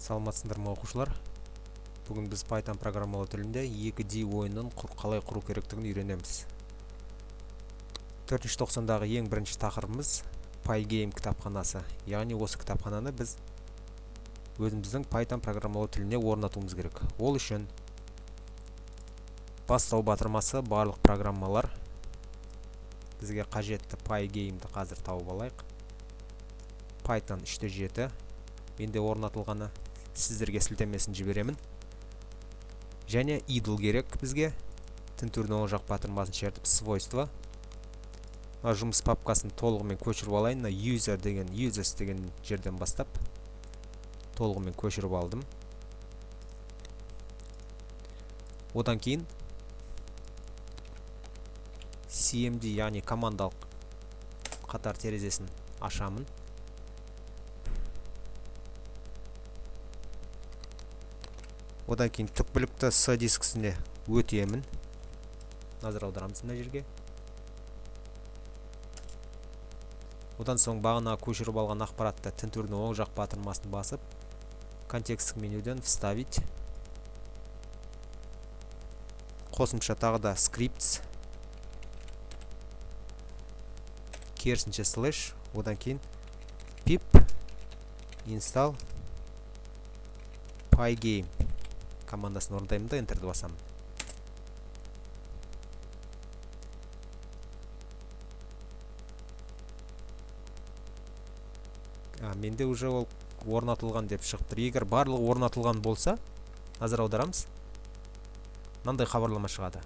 Саламатсыздар ма оқушылар? Бүгін біз Python программалау тілінде 2D ойынын қалай құру керектігін үйренеміз. 4-ші тоқсандағы ең бірінші тақырыбымыз Pygame кітапханасы. Яғни осы кітапхананы біз өзіміздің Python программалау тіліне орнатуымыз керек. Ол үшін бастау батырмасы барлық программалар бізге қажетті Pygame'ді қазір тауып алайық. Python 3.7 менде орнатылғаны, сіздерге сілтемесін жіберемін. Және idle керек бізге. Тінтуірдің оң жақ батырмасын шертіп свойства. Жұмыс папкасын толығымен көшіріп алайын. Users деген жерден бастап толығымен көшіріп алдым. Одан кейін cmd, яғни командалық қатар терезесін ашамын. Одан кейін түпкілікті S дискісіне өтемін. Назар аударамыз мына жерге. Одан соң бағана көшіріп алған ақпаратты тінтуірдің оң жақ батырмасын басып, контексттік менюден вставить. Қосымша тағы да scripts. Керісінше slash. Одан кейін pip install pygame командасын орындаймын да Enter'ді басамын. Менде уже ол орнатылған деп шығып тұр. Егер барлығы орнатылған болса, назар аударамыз. Мынандай хабарлама шығады.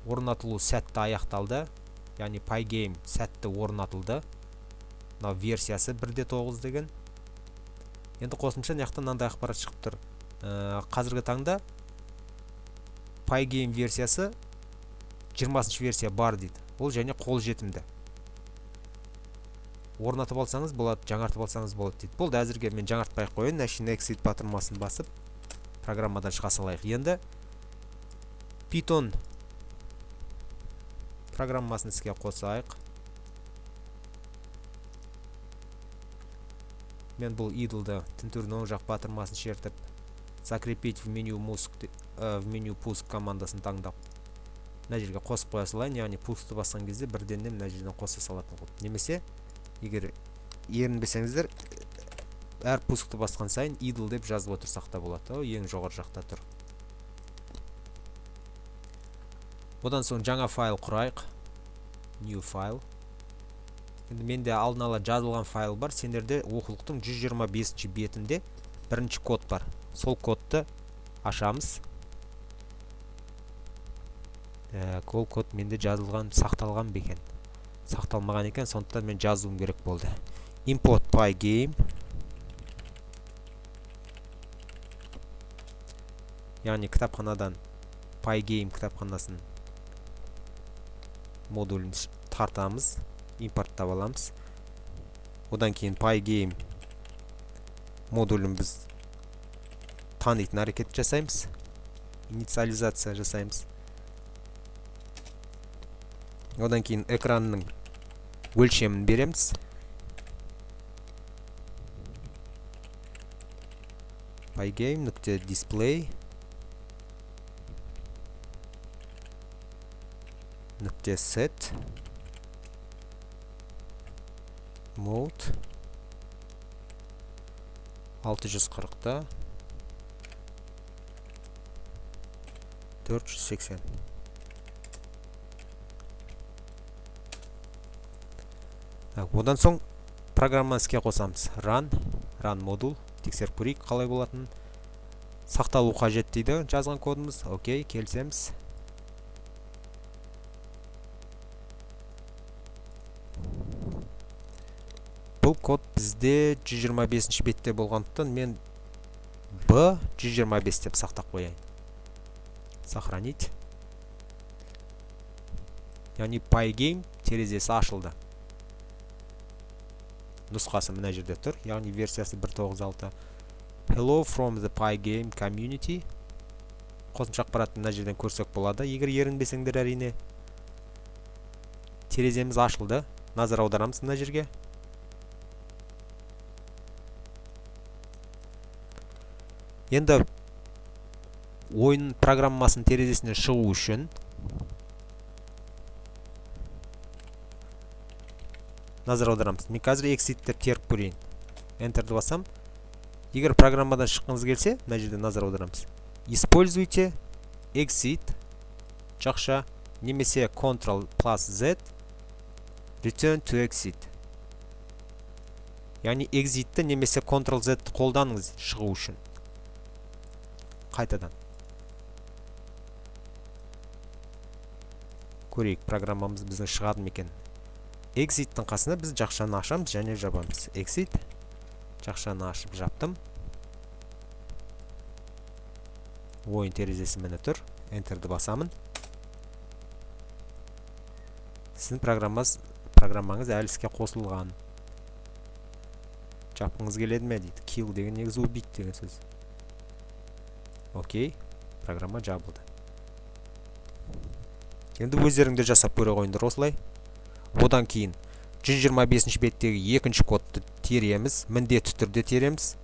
Орнатылу сәтті аяқталды. Яғни Pygame сәтті орнатылды. Мынау версиясы 1.9 деген. Енді қосымша мынаяқта мынандай ақпарат шығып тұр. Қазіргі таңда Pygame версиясы 20-шы версия бар дейді. Ол және қолжетімді. Орнатып алсаңыз болады, жаңартып алсаңыз болады дейді. Болды, әзірге мен жаңартпай қояйын. Exit батырмасын басып программадан шыға салайық. Енді Python программасын іске қосайық. Мен бұл idle'ды тінтуірдің оң жақ батырмасын шертіп, закрепить в меню пуск командасын таңдап, мына жерге қосып қоя салайын. Яғни пускты басқан кезде бірден мына жерден қоса салатын болды. Немесе егер ерінбесеңіздер, әр пускты басқан сайын idle деп жазып отырсақ та болады. Ең жоғары жақта тұр. Одан соң жаңа файл құрайық. New file. Енді менде алдын ала жазылған файл бар. Сендерде оқулықтың 125-ші бетінде бірінші код бар. Сол кодты ашамыз. Ол код менде жазылған, сақталған бекен. Сақталмаған екен, сондықтан мен жазуым керек болды. Import pygame. Яғни кітапханадан Pygame кітапханасын модулін тартамыз, импорттап аламыз. Одан кейін Pygame модулін біз танитын әрекет жасаймыз. Инициализация жасаймыз. Одан кейін экранның өлшемін береміз. Pygame.display .set mode 640-та 480. Одан соң программаны іске қосамыз. Run модул. Тексеріп көрейік қалай болатын. Сақталу қажет дейді жазған кодымыз. Окей, келісеміз. Бұл код бізде 125-ші бетте болғандықтан мен B 125 деп сақтап қояйын. Сохранить. Яғни Pygame терезесі ашылды. Нұсқасы мына жерде тұр. Яғни версиясы 1.9.6. Hello from the Pygame community. Қосымша ақпаратты мына жерден көрсек болады. Егер ерінбесеңдер әрине. Тереземіз ашылды. Назар аударамыз мына жерге. Енді ойын программасының терезесінен шығу үшін назар аударамыз. Мен қазір exit деп теріп көрейін. Enter'ді басам. Егер программадан шыққыңыз келсе, мына жерде назар аударамыз. Используйте exit жақша немесе Ctrl+Z return to exit. Яғни exitті немесе Ctrl+Z қолданыңыз шығу үшін. Қайтадан. Көрейік, программамыз біздің шығады ма екен. Exit-тің қасына біз жақшаны ашамыз және жабамыз. Exit. Жақшаны ашып жаптым. Ойын терезесі міне тұр. Enter'ді басамын. Сіздің программаңыз әлі іске қосылған. Жапқыңыз келеді ме дейді. Kill деген негізі убить деген сөз. Окей, программа жабылды. Енді өздеріңді жасап көре қойыңдар осылай. Одан кейін 125 беттегі екінші кодты тереміз, міндетті түрде тереміз.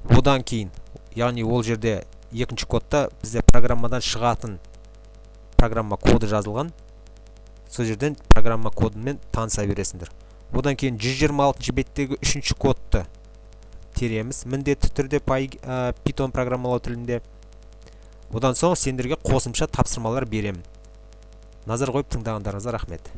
Одан кейін, яғни ол жерде екінші кодта бізде программадан шығатын программа коды жазылған. Сол жерден программа кодымен таныса бересіңдер. Одан кейін 126 беттегі үшінші кодты тереміз, міндетті түрде Python программалау тілінде. Одан соң сендерге қосымша тапсырмалар беремін. Назар қойып тыңдағандарыңызға рахмет.